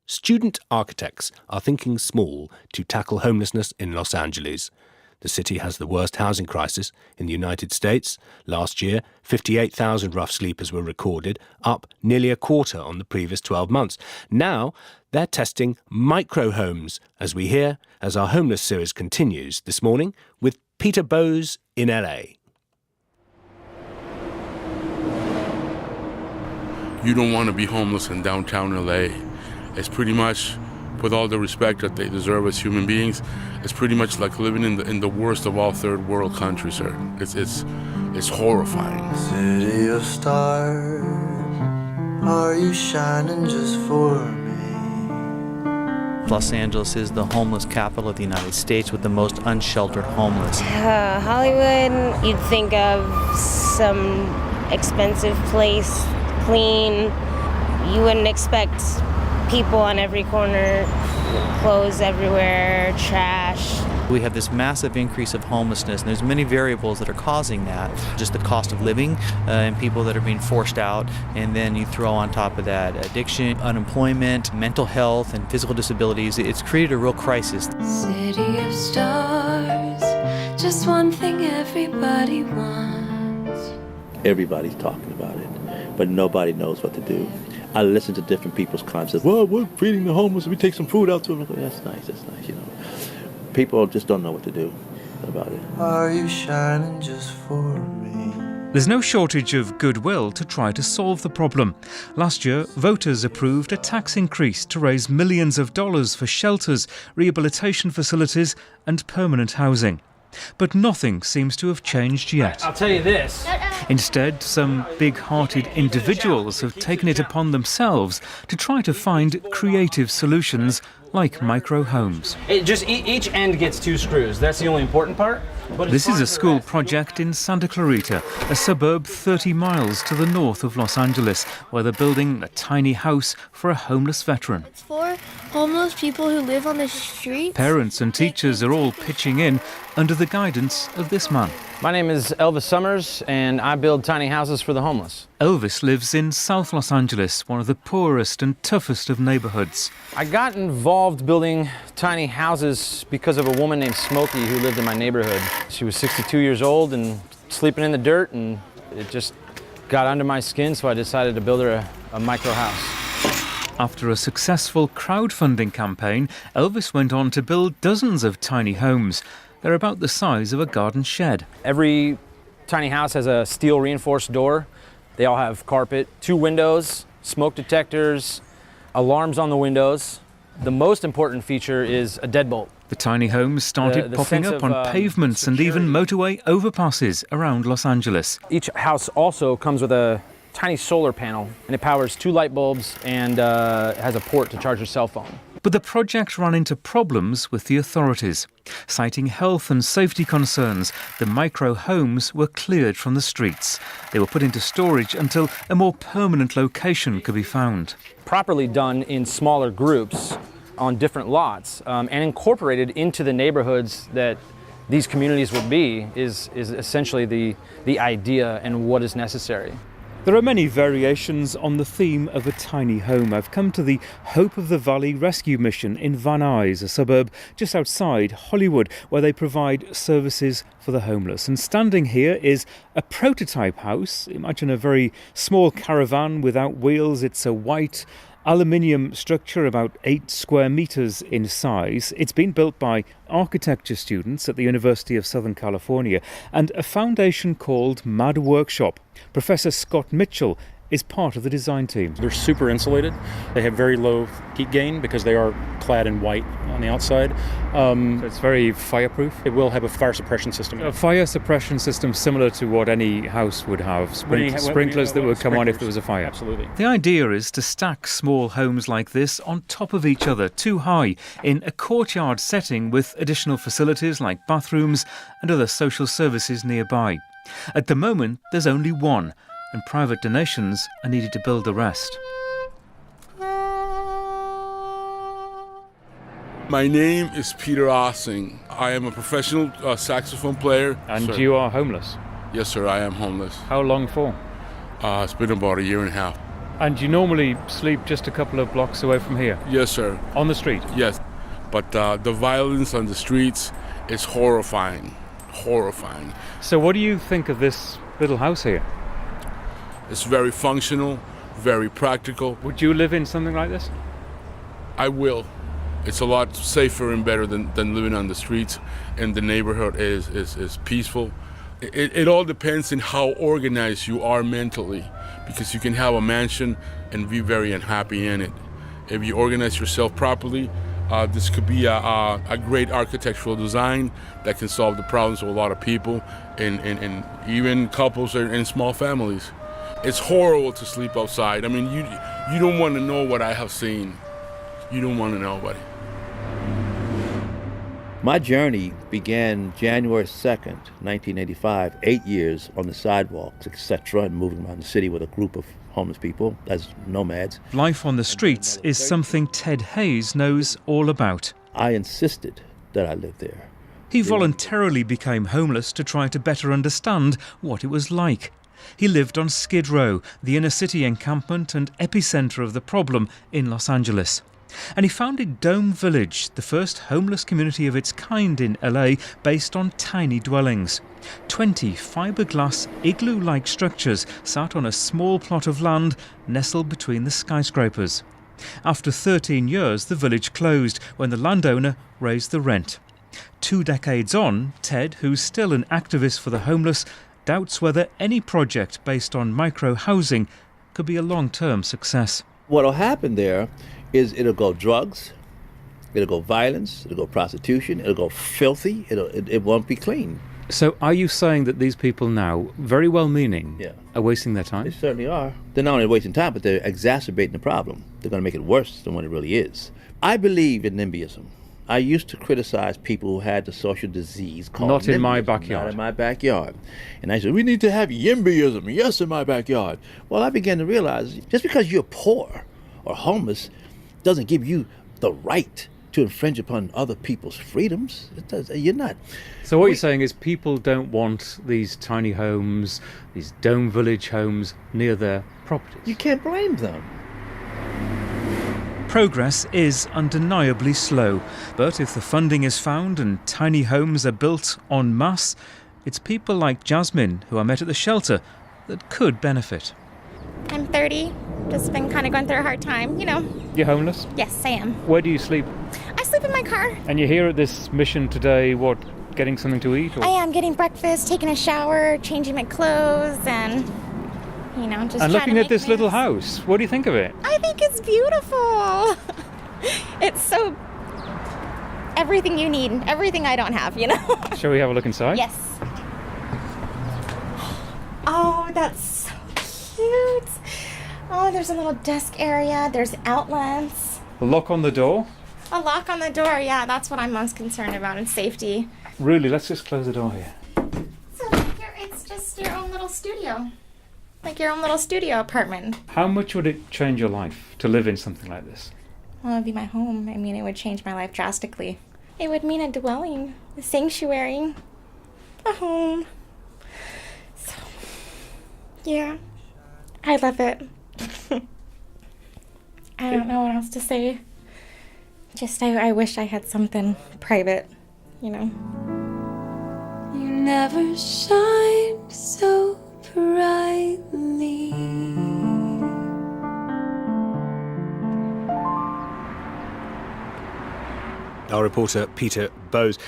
Student architects are thinking small to tackle homelessness in Los Angeles. The city has the worst housing crisis in the United States. Last year, 58,000 rough sleepers were recorded, up nearly a quarter on the previous 12 months. Now, they're testing micro-homes, as we hear, as our homeless series continues this morning with Peter Bowes in LA. You don't want to be homeless in downtown LA. It's pretty much, with all the respect that they deserve as human beings, it's pretty much like living in the worst of all third world countries, sir. It's horrifying. City of stars, are you shining just for me? Los Angeles is the homeless capital of the United States with the most unsheltered homeless. Hollywood, you'd think of some expensive place, clean. You wouldn't expect people on every corner, clothes everywhere, trash. We have this massive increase of homelessness, and there's many variables that are causing that. Just the cost of living and people that are being forced out, and then you throw on top of that addiction, unemployment, mental health, and physical disabilities. It's created a real crisis. City of stars, just one thing everybody wants. Everybody's talking about it, but nobody knows what to do. I listen to different people's concepts. Well, we're feeding the homeless. We take some food out to them. That's nice, you know. People just don't know what to do about it. Are you shining just for me? There's no shortage of goodwill to try to solve the problem. Last year, voters approved a tax increase to raise millions of dollars for shelters, rehabilitation facilities and permanent housing. But nothing seems to have changed yet. I'll tell you this. Instead, some big-hearted individuals have taken it upon themselves to try to find creative solutions like micro-homes. Each end gets 2 screws. That's the only important part. This is a school project in Santa Clarita, a suburb 30 miles to the north of Los Angeles, where they're building a tiny house for a homeless veteran. It's for homeless people who live on the street. Parents and teachers are all pitching in under the guidance of this man. My name is Elvis Summers, and I build tiny houses for the homeless. Elvis lives in South Los Angeles, one of the poorest and toughest of neighborhoods. I got involved building tiny houses because of a woman named Smokey who lived in my neighborhood. She was 62 years old and sleeping in the dirt, and it just got under my skin, so I decided to build her a micro house. After a successful crowdfunding campaign, Elvis went on to build dozens of tiny homes. They're about the size of a garden shed. Every tiny house has a steel reinforced door. They all have carpet, 2 windows, smoke detectors, alarms on the windows. The most important feature is a deadbolt. The tiny homes started popping up on pavements and even motorway overpasses around Los Angeles. Each house also comes with a tiny solar panel, and it powers 2 light bulbs and has a port to charge your cell phone. But the project ran into problems with the authorities. Citing health and safety concerns, the micro-homes were cleared from the streets. They were put into storage until a more permanent location could be found. Properly done in smaller groups on different lots and incorporated into the neighborhoods that these communities would be is essentially the idea and what is necessary. There are many variations on the theme of a tiny home. I've come to the Hope of the Valley Rescue Mission in Van Nuys, a suburb just outside Hollywood, where they provide services for the homeless. And standing here is a prototype house. Imagine a very small caravan without wheels. It's a white aluminium structure, about 8 square meters in size. It's been built by architecture students at the University of Southern California and a foundation called Mad Workshop. Professor Scott Mitchell is part of the design team. They're super insulated. They have very low heat gain because they are clad in white on the outside. So it's very fireproof? It will have a fire suppression system. A fire suppression system similar to what any house would have. Sprinklers that would come on if there was a fire. Absolutely. The idea is to stack small homes like this on top of each other, too high, in a courtyard setting with additional facilities like bathrooms and other social services nearby. At the moment, there's only one, and private donations are needed to build the rest. My name is Peter Ossing. I am a professional saxophone player. And you are homeless? Yes, sir, I am homeless. How long for? It's been about 1.5 years. And you normally sleep just a couple of blocks away from here? Yes, sir. On the street? Yes. But the violence on the streets is horrifying. Horrifying. So what do you think of this little house here? It's very functional, very practical. Would you live in something like this? I will. It's a lot safer and better than living on the streets, and the neighborhood is peaceful. It all depends on how organized you are mentally, because you can have a mansion and be very unhappy in it. If you organize yourself properly, this could be a great architectural design that can solve the problems of a lot of people, and even couples and small families. It's horrible to sleep outside. I mean, you don't want to know what I have seen. You don't want to know, buddy. My journey began January 2nd, 1985, 8 years on the sidewalks, etc., and moving around the city with a group of homeless people as nomads. Life on the streets is something Ted Hayes knows all about. I insisted that I live there. He voluntarily became homeless to try to better understand what it was like. He lived on Skid Row, the inner city encampment and epicenter of the problem in Los Angeles. And he founded Dome Village, the first homeless community of its kind in LA, based on tiny dwellings. 20 fiberglass igloo-like structures sat on a small plot of land nestled between the skyscrapers. After 13 years, the village closed when the landowner raised the rent. 2 decades on, Ted, who's still an activist for the homeless, doubts whether any project based on micro-housing could be a long-term success. What'll happen there is it'll go drugs, it'll go violence, it'll go prostitution, it'll go filthy, it won't be clean. So are you saying that these people now, very well-meaning, Yeah. are wasting their time? They certainly are. They're not only wasting time, but they're exacerbating the problem. They're going to make it worse than what it really is. I believe in NIMBYism. I used to criticize people who had the social disease called Not in my NIMBYism, backyard. Not in my backyard. And I said, we need to have YIMBYism. Yes, in my backyard. Well, I began to realize just because you're poor or homeless doesn't give you the right to infringe upon other people's freedoms. You're not. So what you're saying is people don't want these tiny homes, these Dome Village homes near their properties. You can't blame them. Progress is undeniably slow, but if the funding is found and tiny homes are built en masse, it's people like Jasmine, who I met at the shelter, that could benefit. I'm 30, just been kind of going through a hard time, you know. You're homeless? Yes, I am. Where do you sleep? I sleep in my car. And you're here at this mission today, what, getting something to eat? Or? I am getting breakfast, taking a shower, changing my clothes, and, you know, just and looking at this moves. little house, what do you think of it? I think it's beautiful. It's so everything you need, everything I don't have, you know. Shall we have a look inside? Yes. Oh, that's so cute. Oh, there's a little desk area. There's outlets. A lock on the door? A lock on the door. Yeah, that's what I'm most concerned about, and safety. Really, let's just close the door here. So it's just your own little studio. Like your own little studio apartment. How much would it change your life to live in something like this? Well, it would be my home. I mean, it would change my life drastically. It would mean a dwelling, a sanctuary, a home. So, yeah, I love it. I don't know what else to say. Just, I wish I had something private, you know. You never shine so brightly. Our reporter Peter Bowes.